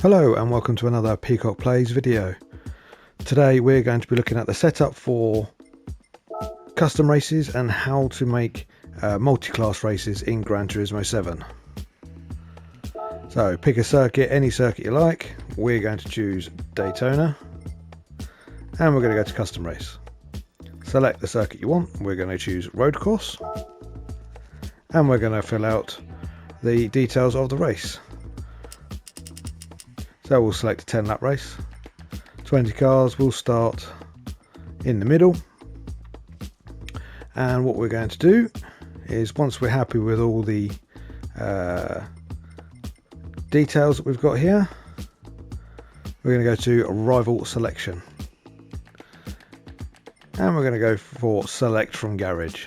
Hello and welcome to another Peacock Plays video. Today we're going to be looking at the setup for custom races and how to make multi-class races in Gran Turismo 7. So pick a circuit, any circuit you like. We're going to choose Daytona and we're going to go to custom race. Select the circuit you want. We're going to choose road course and we're going to fill out the details of the race. So we'll select a 10 lap race, 20 cars. We'll start in the middle, and what we're going to do is, once we're happy with all the details that we've got here, we're going to go to rival selection and we're going to go for select from garage,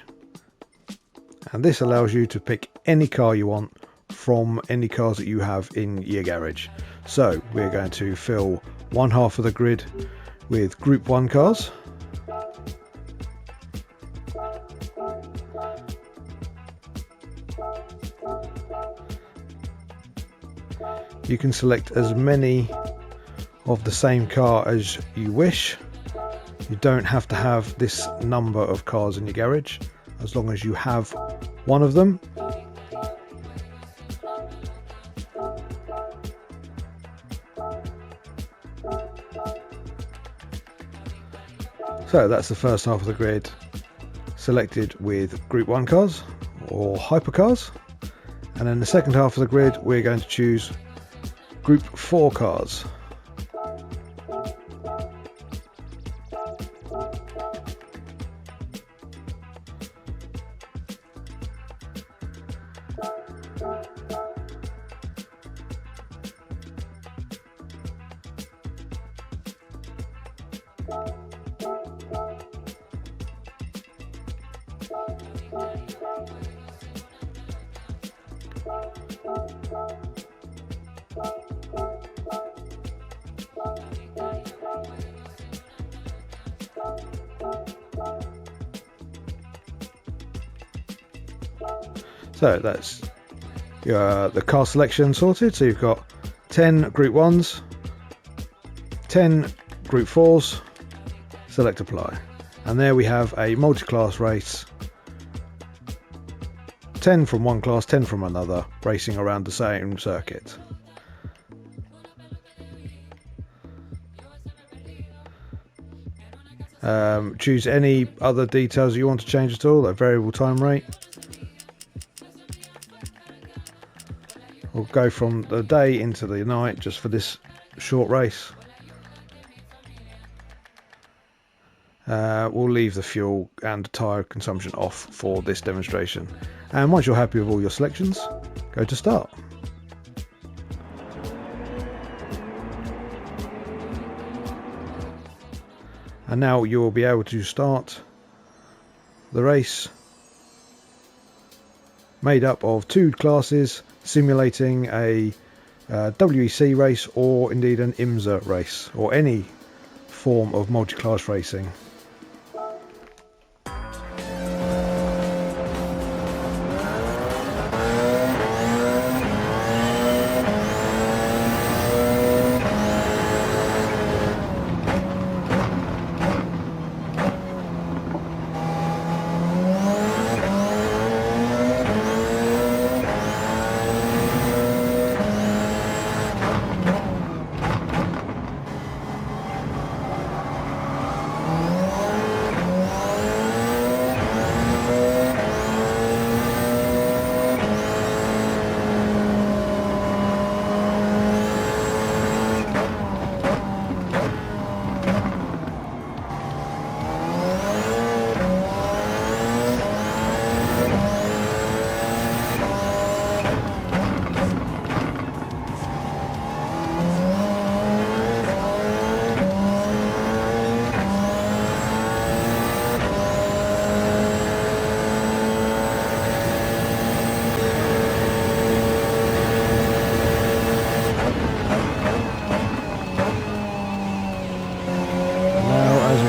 and this allows you to pick any car you want from any cars that you have in your garage. So we're going to fill one half of the grid with Group 1 cars. You can select as many of the same car as you wish. You don't have to have this number of cars in your garage, as long as you have one of them. So that's the first half of the grid selected with Group 1 cars or hypercars, and then the second half of the grid we're going to choose Group 4 cars. So that's the car selection sorted. So you've got 10 Group 1s, 10 Group 4s, select apply. And there we have a multi-class race. 10 from one class, 10 from another, racing around the same circuit. Choose any other details you want to change at all, a variable time rate. We'll go from the day into the night just for this short race. We'll leave the fuel and tyre consumption off for this demonstration. And once you're happy with all your selections, go to start. And now you will be able to start the race, made up of two classes simulating a WEC race, or indeed an IMSA race, or any form of multi-class racing.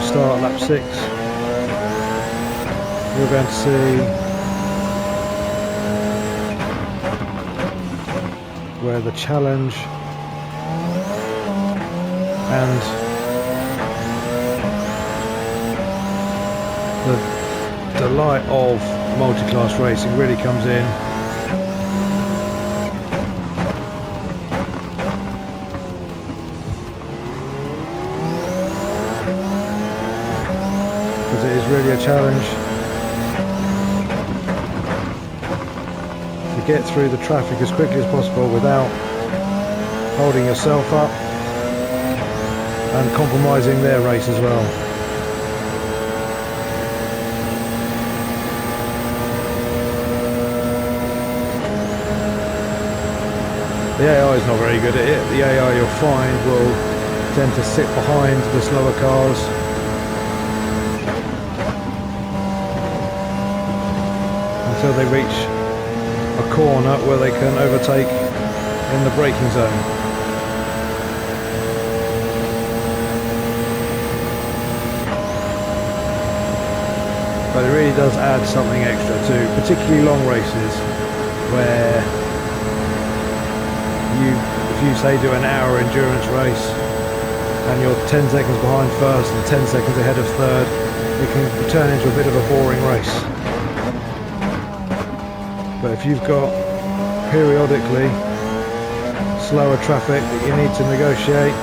start lap 6. you're going to see where the challenge and the delight of multi-class racing really comes in. Because it is really a challenge to get through the traffic as quickly as possible without holding yourself up and compromising their race as well. The AI is not very good at it. The AI, you'll find, will tend to sit behind the slower cars until they reach a corner where they can overtake in the braking zone. But it really does add something extra to particularly long races where if you say do an hour endurance race and you're 10 seconds behind first and 10 seconds ahead of third, it can turn into a bit of a boring race. But if you've got periodically slower traffic that you need to negotiate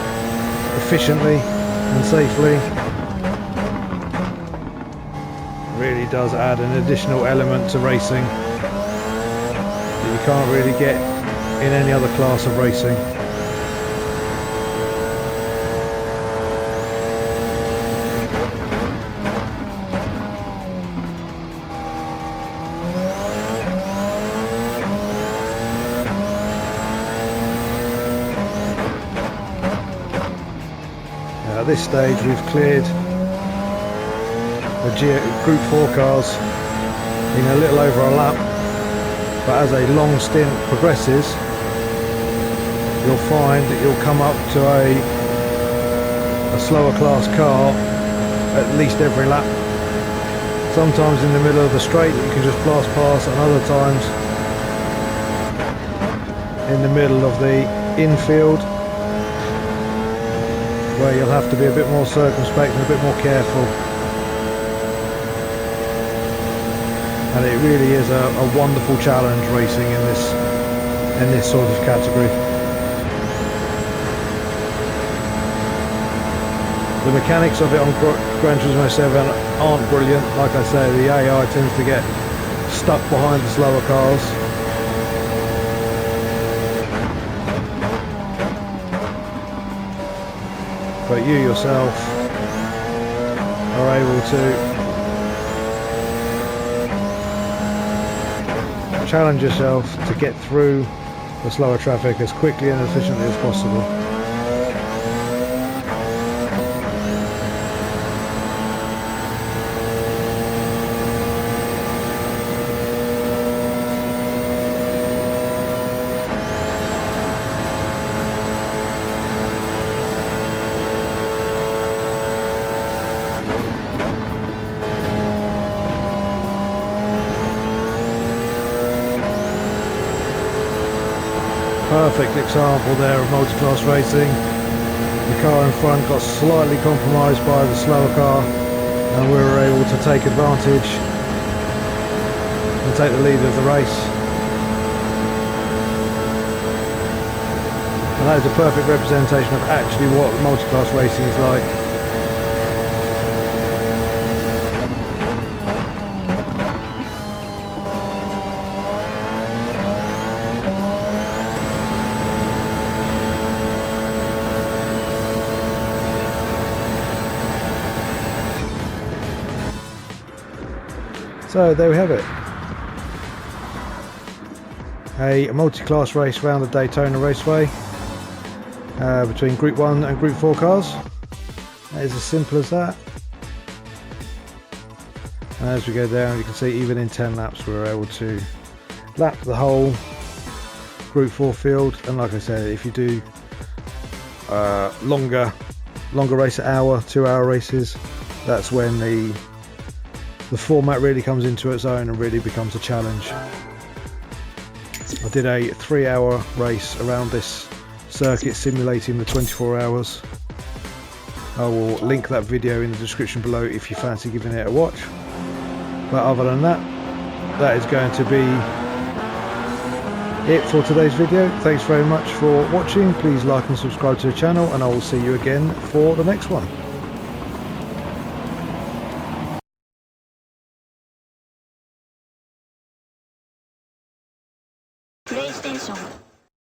efficiently and safely, it really does add an additional element to racing that you can't really get in any other class of racing. At this stage we've cleared the Group 4 cars in a little over a lap, but as a long stint progresses, you'll find that you'll come up to a slower class car at least every lap. Sometimes in the middle of the straight you can just blast past, and other times in the middle of the infield where you'll have to be a bit more circumspect and a bit more careful. And it really is a wonderful challenge racing in this sort of category. The mechanics of it on Gran Turismo 7 aren't brilliant. Like I say, the AI tends to get stuck behind the slower cars. But you yourself are able to challenge yourself to get through the slower traffic as quickly and efficiently as possible. Perfect example there of multi-class racing. The car in front got slightly compromised by the slower car, and we were able to take advantage and take the lead of the race. And that is a perfect representation of actually what multi-class racing is like. So there we have it, a multi-class race around the Daytona Raceway between Group 1 and Group 4 cars. That is as simple as that. And as we go down, you can see even in 10 laps we were able to lap the whole Group 4 field. And like I said, if you do longer race, hour, 2 hour races, that's when the the format really comes into its own and really becomes a challenge. I did a 3-hour race around this circuit simulating the 24 hours. I will link that video in the description below if you fancy giving it a watch. But other than that, that is going to be it for today's video. Thanks very much for watching. Please like and subscribe to the channel, and I will see you again for the next one.